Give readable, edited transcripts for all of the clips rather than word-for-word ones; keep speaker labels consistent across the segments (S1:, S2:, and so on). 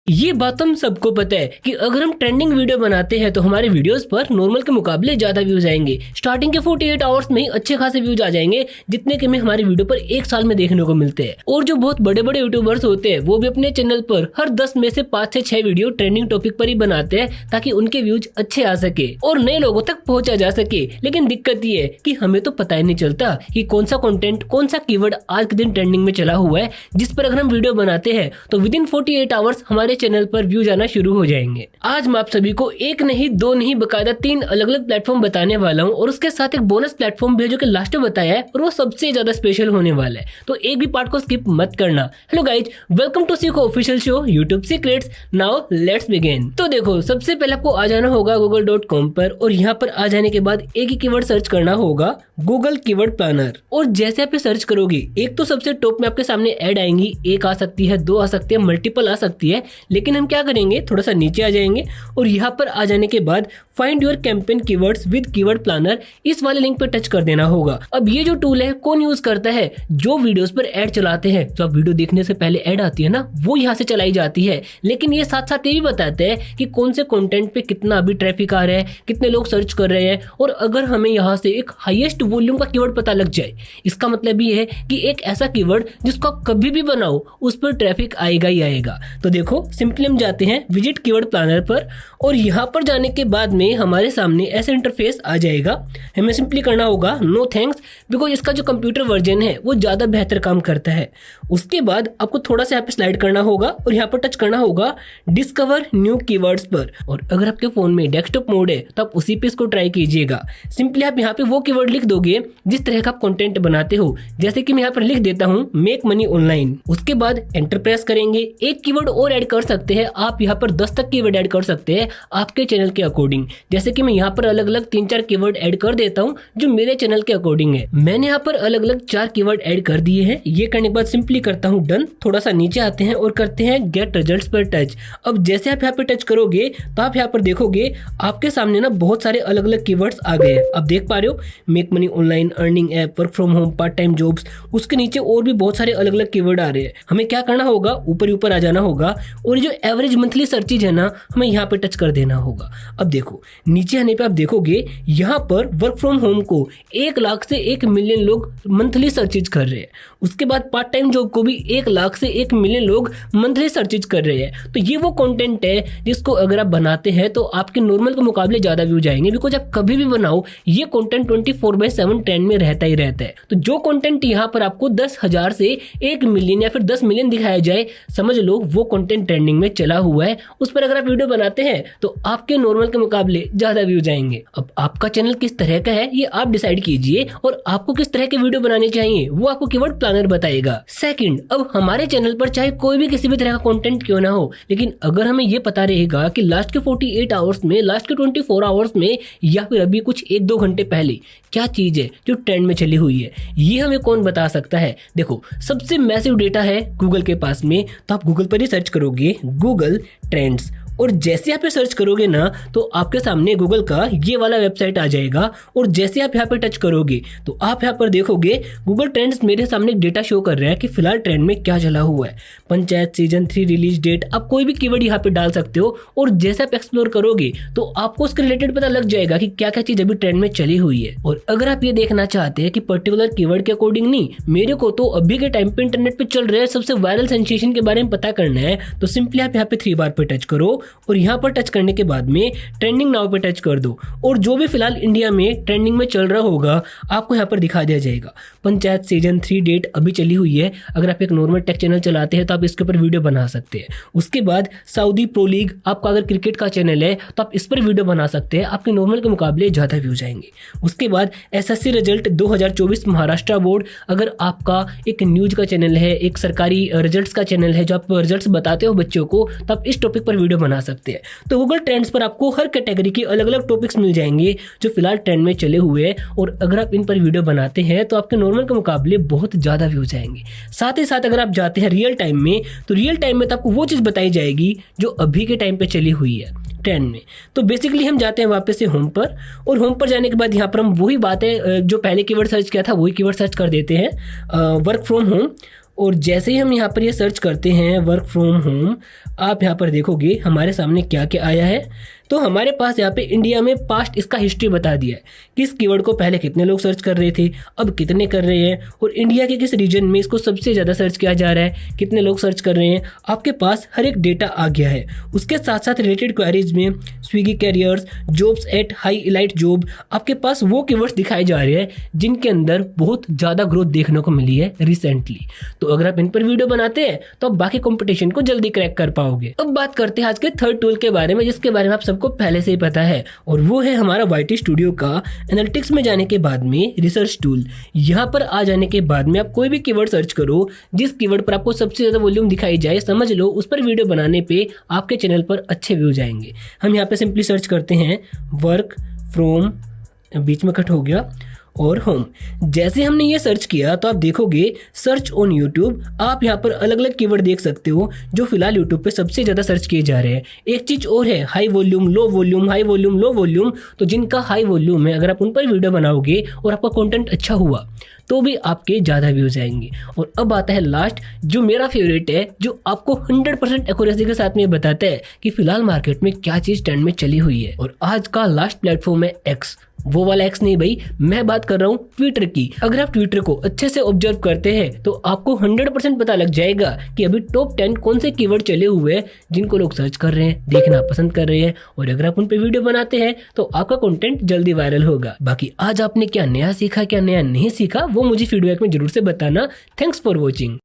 S1: ये बात हम सबको पता है कि अगर हम ट्रेंडिंग वीडियो बनाते हैं तो हमारे वीडियोस पर नॉर्मल के मुकाबले ज्यादा व्यूज आएंगे। स्टार्टिंग के 48 आवर्स में ही अच्छे खासे व्यूज आ जाएंगे, जितने कि हमें हमारे वीडियो पर एक साल में देखने को मिलते हैं। और जो बहुत बड़े बड़े यूट्यूबर्स होते हैं वो भी अपने चैनल पर हर 10 में से 5 से 6 वीडियो ट्रेंडिंग टॉपिक पर ही बनाते हैं ताकि उनके व्यूज अच्छे आ सके और नए लोगों तक पहुंचा जा सके। लेकिन दिक्कत ये है कि हमें तो पता ही नहीं चलता कि कौन सा कंटेंट, कौन सा कीवर्ड आज के दिन ट्रेंडिंग में चला हुआ है, जिस पर अगर हम वीडियो बनाते हैं तो विद इन 48 आवर्स हमारे चैनल पर व्यूज आना शुरू हो जाएंगे। आज मैं आप सभी को एक नहीं, दो नहीं, बकायदा 3 अलग अलग प्लेटफॉर्म बताने वाला हूँ और उसके साथ एक बोनस प्लेटफॉर्म भी है जो कि लास्ट में बताया है और वो सबसे ज्यादा स्पेशल होने वाला है, तो एक भी पार्ट को स्किप मत करना। हेलो गाइज, वेलकम टू सीखो official show YouTube secrets. Now let's begin. तो देखो, सबसे पहले आपको आ जाना होगा google.com पर और यहाँ पर आ जाने के बाद एक ही कीवर्ड सर्च करना होगा, गूगल कीवर्ड प्लानर। और जैसे आप सर्च करोगे एक तो सबसे टॉप में आपके सामने ऐड आएंगी, एक आ सकती है, 2 आ सकती है, मल्टीपल आ सकती है। लेकिन हम क्या करेंगे, थोड़ा सा नीचे आ जाएंगे और यहाँ पर आ जाने के बाद find your campaign keywords with keyword planner, इस वाले लिंक पर टच कर देना होगा। अब ये जो टूल है कौन यूज करता है? जो वीडियोस पर ऐड चलाते हैं, जो आप वीडियो देखने से पहले ऐड आती है ना, वो यहाँ से चलाई जाती है। लेकिन ये साथ साथ ये भी बताते हैं कि कौन से कंटेंट पे कितना अभी ट्रैफिक आ रहा है, कितने लोग सर्च कर रहे हैं। और अगर हमें यहाँ से एक हाईएस्ट वॉल्यूम का कीवर्ड पता लग जाए, इसका मतलब ये है कि एक ऐसा कीवर्ड जिसको आप कभी भी बनाओ उस पर ट्रैफिक आएगा ही आएगा। तो देखो, सिंपली हम जाते हैं विजिट कीवर्ड प्लानर पर और यहाँ पर जाने के बाद में हमारे सामने ऐसा इंटरफेस आ जाएगा। हमें सिंपली करना होगा नो थैंक्स, बिकॉज इसका जो कंप्यूटर वर्जन है वो ज्यादा बेहतर काम करता है। उसके बाद आपको थोड़ा सा यहाँ पे स्लाइड करना होगा और यहाँ पर टच करना होगा डिस्कवर न्यू कीवर्ड्स पर। और अगर आपके फोन में डेस्कटॉप मोड है तो आप उसी पे इसको ट्राई कीजिएगा। सिंपली आप यहाँ पे वो कीवर्ड लिख दोगे जिस तरह का आप कंटेंट बनाते हो। जैसे कि मैं यहाँ पर लिख देता हूँ मेक मनी ऑनलाइन। उसके बाद एंटर प्रेस करेंगे। एक कीवर्ड और ऐड कर सकते हैं आप, यहाँ पर 10 तक कीवर्ड ऐड कर सकते हैं आपके चैनल के अकॉर्डिंग। जैसे कि मैं यहाँ पर अलग अलग 3-4 कीवर्ड ऐड कर देता हूँ जो मेरे चैनल के अकॉर्डिंग है। मैंने यहाँ पर अलग अलग 4 कीवर्ड ऐड कर दिए हैं। ये करने के बाद सिंपली करता हूँ डन। थोड़ा सा नीचे आते हैं और करते हैं गेट रिजल्ट्स पर टच। अब जैसे आप यहाँ पे टच करोगे तो आप यहाँ पर देखोगे आपके सामने ना बहुत सारे अलग अलग कीवर्ड्स आ गए हैं। आप देख पा रहे हो make money online, earning app, work from home, part time jobs. उसके नीचे और भी बहुत सारे अलग अलग कीवर्ड आ रहे हैं। हमें क्या करना होगा, ऊपर आ जाना होगा और जो एवरेज मंथली सर्चेज है ना, हमें यहाँ पे टच कर देना होगा। अब देखो, नीचे आने पे आप देखोगे यहाँ पर वर्क फ्रॉम होम को 1 लाख से 1 मिलियन लोग मंथली सर्चेज कर रहे हैं। उसके बाद पार्ट टाइम जॉब को भी 1 लाख से 1 मिलियन लोग मंथली सर्चेज कर रहे हैं। तो ये वो कंटेंट है जिसको अगर आप बनाते हैं तो आपके नॉर्मल के मुकाबले ज्यादा व्यूज आएंगे, बिकॉज आप कभी भी बनाओ ये कंटेंट 24/7 ट्रेंड में रहता ही रहता है। तो जो कंटेंट यहाँ पर आपको 10,000 से 1 मिलियन या फिर 10 मिलियन दिखाया जाए, समझ लो वो कंटेंट ट्रेंडिंग में चला हुआ है। उस पर अगर आप वीडियो बनाते हैं तो आपके नॉर्मल के मुकाबले ज्यादा व्यूज आएंगे। अब आपका चैनल किस तरह का है ये आप डिसाइड कीजिए और आपको किस तरह के वीडियो बनाने चाहिए वो आपको कीवर्ड प्लानर बताएगा। सेकंड, अब हमारे चैनल पर चाहे कोई भी किसी भी तरह का कंटेंट क्यों ना हो, लेकिन अगर हमें ये पता रहेगा कि लास्ट के 48 आवर्स में, लास्ट के 24 आवर्स में या फिर अभी कुछ 1-2 घंटे पहले क्या चीज है जो ट्रेंड में चली हुई है, ये हमें कौन बता सकता है? देखो, सबसे मैसिव डेटा है गूगल के पास में। तो आप गूगल पर ही सर्च करोगे गूगल ट्रेंड्स और जैसे आप सर्च करोगे ना तो आपके सामने गूगल का ये वाला वेबसाइट आ जाएगा। और जैसे आप यहाँ पे टच करोगे तो आप यहाँ पर देखोगे गूगल ट्रेंड्स मेरे सामने डेटा शो कर रहा है कि फिलहाल ट्रेंड में क्या चला हुआ है। पंचायत सीजन 3 रिलीज डेट, आप कोई भी कीवर्ड यहाँ पे डाल सकते हो और जैसे आप एक्सप्लोर करोगे तो आपको उसके रिलेटेड पता लग जाएगा कि क्या क्या चीज अभी ट्रेंड में चली हुई है। और अगर आप ये देखना चाहते हैं कि पर्टिकुलर कीवर्ड के अकॉर्डिंग नहीं, मेरे को तो अभी के टाइम पे इंटरनेट पे चल रहे सबसे वायरल सेंसेशन के बारे में पता करना है, तो सिंपली आप यहाँ पे 3 बार पे टच करो और यहाँ पर टच करने के बाद में ट्रेंडिंग नाउ पे टच कर दो और जो भी फिलहाल इंडिया में ट्रेंडिंग में चल रहा होगा आपको यहाँ पर दिखा दिया जाएगा। पंचायत सीजन 3 डेट अभी चली हुई है। अगर आप एक नॉर्मल टेक चैनल चलाते हैं तो आप इसके ऊपर वीडियो बना सकते हैं। उसके बाद सऊदी प्रो लीग, आपका अगर क्रिकेट का चैनल है तो आप इस पर वीडियो बना सकते हैं, आपके नॉर्मल के मुकाबले ज्यादा व्यूज आएंगे। उसके बाद एसएससी रिजल्ट 2024 महाराष्ट्र बोर्ड, अगर आपका एक न्यूज का चैनल है, एक सरकारी रिजल्ट्स का चैनल है जो आप रिजल्ट्स बताते हो बच्चों को, तो आप इस टॉपिक पर वीडियो बना सकते हैं। तो गूगल ट्रेंड्स पर आपको हर कैटेगरी के अलग अलग टॉपिक्स मिल जाएंगे जो फिलहाल ट्रेंड में चले हुए हैं और अगर आप इन पर वीडियो बनाते हैं तो आपके नॉर्मल के मुकाबले बहुत ज्यादा व्यूज आएंगे। साथ ही साथ अगर आप जाते हैं रियल टाइम में, तो रियल टाइम में तो आपको वो चीज बताई जाएगी जो अभी के टाइम पे चली हुई है ट्रेंड में। तो बेसिकली हम जाते हैं वापस से होम पर और होम पर जाने के बाद यहाँ पर हम वही बात है जो पहले कीवर्ड सर्च किया था वही कीवर्ड सर्च कर देते हैं, वर्क फ्रॉम होम। और जैसे ही हम यहाँ पर ये सर्च करते हैं वर्क फ्रॉम होम, आप यहाँ पर देखोगे हमारे सामने क्या क्या आया है। तो हमारे पास यहाँ पे इंडिया में पास्ट इसका हिस्ट्री बता दिया है कि इस कीवर्ड को पहले कितने लोग सर्च कर रहे थे, अब कितने कर रहे हैं, और इंडिया के किस रीजन में इसको सबसे ज़्यादा सर्च किया जा रहा है, कितने लोग सर्च कर रहे हैं। आपके पास हर एक डेटा आ गया है। उसके साथ साथ रिलेटेड क्वेरीज में Swiggy carriers, jobs at high elite job, आपके पास वो कीवर्ड्स दिखाए जा रहे हैं जिनके अंदर बहुत ज़्यादा ग्रोथ देखने को मिली है रिसेंटली। तो अगर आप इन पर वीडियो बनाते हैं तो आप बाकी कंपटीशन को जल्दी क्रैक कर पाओगे। अब बात करते हैं आज के थर्ड टूल के बारे में, जिसके बारे में आप सबको पहले से ही पता है, और वो है हमारा YT स्टूडियो का एनालिटिक्स में जाने के बाद में रिसर्च टूल। यहाँ पर आ जाने के बाद में आप कोई भी कीवर्ड सर्च करो, जिस कीवर्ड पर आपको सबसे ज्यादा वॉल्यूम दिखाई जाए, समझ लो उस पर वीडियो बनाने पे आपके चैनल पर अच्छे व्यूज आएंगे। हम यहाँ पे सिंपली सर्च करते हैं वर्क फ्रॉम, बीच में कट हो गया, और होम। जैसे हमने ये सर्च किया तो आप देखोगे सर्च ऑन यूट्यूब, आप यहाँ पर अलग अलग कीवर्ड देख सकते हो जो फिलहाल यूट्यूब पे सबसे ज़्यादा सर्च किए जा रहे हैं। एक चीज़ और है, high volume, low volume, high volume, low volume. तो जिनका हाई वॉल्यूम है, अगर आप उन पर वीडियो बनाओगे और आपका कंटेंट अच्छा हुआ तो भी आपके ज़्यादा व्यूज आएंगे। और अब आता है लास्ट, जो मेरा फेवरेट है, जो आपको 100% एक्यूरेसी के साथ में बताता है कि फिलहाल मार्केट में क्या चीज़ ट्रेंड में चली हुई है। और आज का लास्ट प्लेटफॉर्म है एक्स। वो वाला एक्स नहीं भाई, मैं बात कर रहा हूँ ट्विटर की। अगर आप ट्विटर को अच्छे से ऑब्जर्व करते हैं तो आपको 100% पता लग जाएगा कि अभी टॉप 10 कौन से कीवर्ड चले हुए हैं जिनको लोग सर्च कर रहे हैं, देखना पसंद कर रहे हैं। और अगर आप उन पे वीडियो बनाते हैं तो आपका कंटेंट जल्दी वायरल होगा। बाकी आज आपने क्या नया सीखा, क्या नया नहीं सीखा, वो मुझे फीडबैक में जरूर से बताना। Thanks for watching.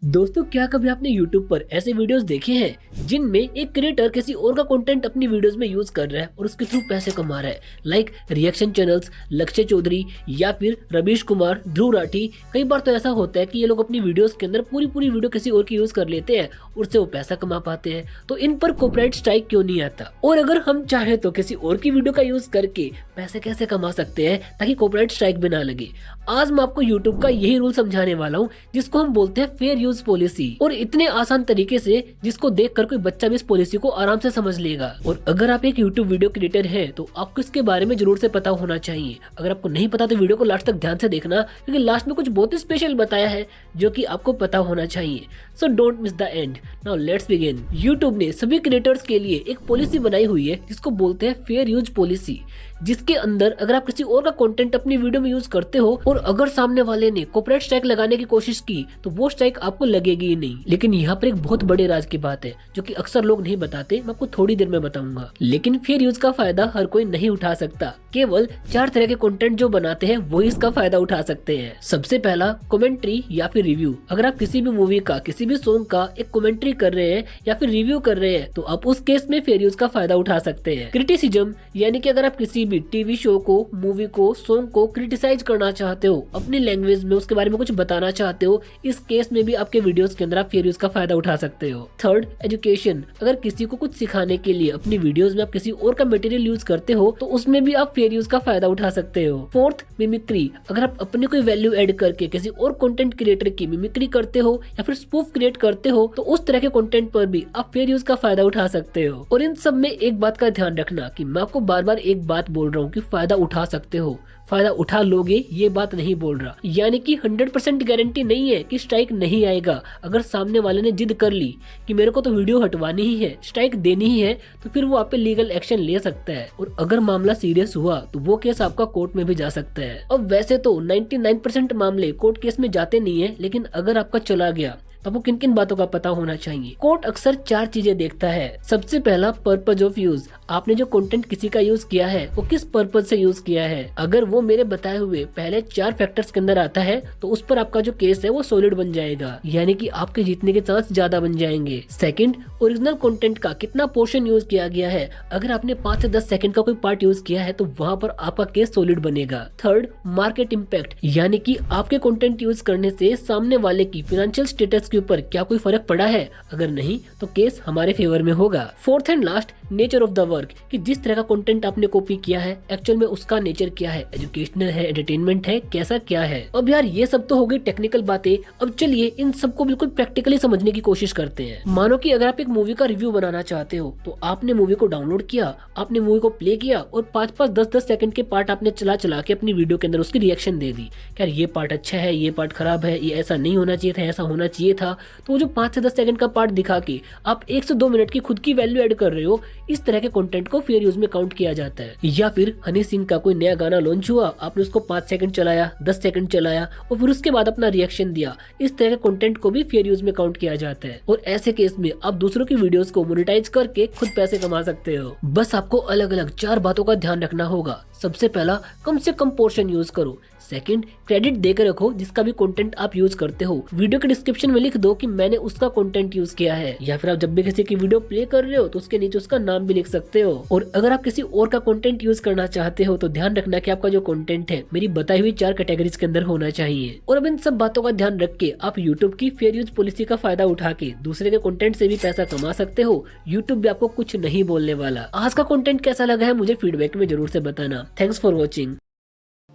S1: दोस्तों, क्या कभी आपने YouTube पर ऐसे वीडियोस देखे हैं जिनमें एक क्रिएटर किसी और का कंटेंट अपनी वीडियोस में यूज कर रहा है और उसके थ्रू पैसे कमा रहा है? लाइक रिएक्शन चैनल्स, लक्ष्य चौधरी या फिर रवीश कुमार, ध्रुव राठी। कई बार तो ऐसा होता है कि ये लोग अपनी वीडियोस के अंदर पूरी वीडियो किसी और की यूज कर लेते हैं, उससे वो पैसा कमा पाते हैं। तो इन पर कॉपीराइट स्ट्राइक क्यों नहीं आता? और अगर हम चाहें तो किसी और की वीडियो का यूज करके पैसे कैसे कमा सकते हैं ताकि कॉपीराइट स्ट्राइक भी ना लगे? आज मैं आपको YouTube का यही रूल समझाने वाला हूँ, जिसको हम बोलते हैं फेयर यूज पॉलिसी, और इतने आसान तरीके से जिसको देखकर कोई बच्चा भी इस पॉलिसी को आराम से समझ लेगा। और अगर आप एक YouTube वीडियो क्रिएटर हैं तो आपको इसके बारे में जरूर से पता होना चाहिए। अगर आपको नहीं पता तो वीडियो को लास्ट तक ध्यान से देखना, क्योंकि लास्ट में कुछ बहुत ही स्पेशल बताया है जो कि आपको पता होना चाहिए। So don't miss the end. Now let's begin. YouTube ने सभी क्रिएटर्स के लिए एक पॉलिसी बनाई हुई है जिसको बोलते हैं फेयर यूज पॉलिसी, जिसके अंदर अगर आप किसी और का कंटेंट अपनी वीडियो में यूज करते हो और अगर सामने वाले ने कॉपीराइट स्ट्राइक लगाने की कोशिश की तो वो स्ट्राइक आपको लगेगी ही नहीं। लेकिन यहाँ पर एक बहुत बड़े राज की बात है जो कि अक्सर लोग नहीं बताते, मैं आपको थोड़ी देर में बताऊंगा। लेकिन फेयर यूज का फायदा हर कोई नहीं उठा सकता। केवल 4 तरह के कंटेंट जो बनाते हैं वही इसका फायदा उठा सकते हैं। सबसे पहला, कमेंट्री या फिर रिव्यू। अगर आप किसी भी मूवी का, किसी भी सॉन्ग का एक कमेंट्री कर रहे हैं या फिर रिव्यू कर रहे हैं तो आप उस केस में फेयर यूज का फायदा उठा सकते हैं। क्रिटिसिज्म, यानी कि अगर आप किसी भी टीवी शो को, मूवी को, सॉन्ग को क्रिटिसाइज करना चाहते हो, अपनी लैंग्वेज में उसके बारे में कुछ बताना चाहते हो, इस केस में भी आपके वीडियोस के अंदर आप फेयर यूज का फायदा उठा सकते हो। Third, education. अगर किसी को कुछ सिखाने के लिए अपनी वीडियोस में आप किसी और का मटेरियल यूज करते हो तो उसमें भी आप फेयर यूज का फायदा उठा सकते हो। Fourth, mimicry. अगर आप अपने कोई वैल्यू ऐड करके किसी और कंटेंट क्रिएटर की मिमिक्री करते हो या फिर स्पूफ क्रिएट करते हो तो उस तरह के कंटेंट पर भी आप फेयर यूज का फायदा उठा सकते हो। और इन सब में एक बात का ध्यान रखना कि मैं आपको बार बार एक बात बोल रहा हूँ कि फायदा उठा सकते हो, फायदा उठा लोगे ये बात नहीं बोल रहा। यानी कि 100% गारंटी नहीं है कि स्ट्राइक नहीं आएगा। अगर सामने वाले ने जिद कर ली कि मेरे को तो वीडियो हटवानी ही है, स्ट्राइक देनी ही है, तो फिर वो आप पे लीगल एक्शन ले सकता है। और अगर मामला सीरियस हुआ तो वो केस आपका कोर्ट में भी जा सकता है। अब वैसे तो 99% मामले कोर्ट केस में जाते नहीं है, लेकिन अगर आपका चला गया तो आपको किन किन बातों का पता होना चाहिए। कोर्ट अक्सर 4 चीजें देखता है। सबसे पहला, पर्पज ऑफ यूज। आपने जो कंटेंट किसी का यूज किया है वो किस पर्पज से यूज किया है। अगर वो मेरे बताए हुए पहले 4 फैक्टर्स के अंदर आता है तो उस पर आपका जो केस है वो सॉलिड बन जाएगा, यानी कि आपके जीतने के चांस ज्यादा बन जाएंगे। सेकंड, ओरिजिनल कंटेंट का कितना पोर्शन यूज किया गया है। अगर आपने 5 से 10 सेकंड का कोई पार्ट यूज किया है तो वहाँ पर आपका केस सॉलिड बनेगा। थर्ड, मार्केट इम्पैक्ट, यानी कि आपके कंटेंट यूज करने से सामने वाले की फाइनेंशियल स्टेटस के के ऊपर क्या कोई फर्क पड़ा है? अगर नहीं तो केस हमारे फेवर में होगा। Fourth and last, nature of the work, कि जिस तरह का कंटेंट आपने कॉपी किया है एक्चुअल में उसका नेचर क्या है, एजुकेशनल है, एंटरटेनमेंट है, कैसा क्या है। अब यार ये सब तो हो गई टेक्निकल बातें, अब चलिए इन सबको बिल्कुल प्रैक्टिकली समझने की कोशिश करते हैं। मानो कि अगर आप एक मूवी का रिव्यू बनाना चाहते हो तो आपने मूवी को डाउनलोड किया, आपने मूवी को प्ले किया और 5-5, 10-10 सेकंड के पार्ट आपने चला चला के अपनी वीडियो के अंदर उसकी रिएक्शन दे दी। यार ये पार्ट अच्छा है, ये पार्ट खराब है, ये ऐसा नहीं होना चाहिए था, ऐसा होना चाहिए था। तो वो जो 5 से 10 सेकंड का पार्ट दिखा के आप 1 से 2 मिनट की खुद की वैल्यू ऐड कर रहे हो, इस तरह के कंटेंट को फेयर यूज में काउंट किया जाता है। या फिर हनी सिंह का कोई नया गाना लॉन्च हुआ, आपने उसको 5 सेकंड चलाया, 10 सेकंड चलाया और फिर उसके बाद अपना रिएक्शन दिया, इस तरह के कंटेंट को भी फेयर यूज में काउंट किया जाता है। और ऐसे केस में आप दूसरों की वीडियोस को मोनेटाइज करके खुद पैसे कमा सकते हो। बस आपको अलग अलग 4 बातों का ध्यान रखना होगा। सबसे पहला, कम से कम पोर्शन यूज करो। सेकंड, क्रेडिट देकर रखो जिसका भी कंटेंट आप यूज करते हो। वीडियो के डिस्क्रिप्शन में लिख दो कि मैंने उसका कंटेंट यूज किया है। या फिर आप जब भी किसी की वीडियो प्ले कर रहे हो तो उसके नीचे उसका नाम भी लिख सकते हो। और अगर आप किसी और का कंटेंट यूज करना चाहते हो तो ध्यान रखना कि आपका जो कंटेंट है मेरी बताई हुई 4 कैटेगरीज के अंदर होना चाहिए। और अब इन सब बातों का ध्यान रख के आप यूट्यूब की फेयर यूज पॉलिसी का फायदा उठा के दूसरे के कंटेंट से भी पैसा कमा सकते हो। यूट्यूब भी आपको कुछ नहीं बोलने वाला। आज का कंटेंट कैसा लगा है मुझे फीडबैक में जरूर से बताना। Thanks for watching.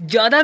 S1: ज्यादा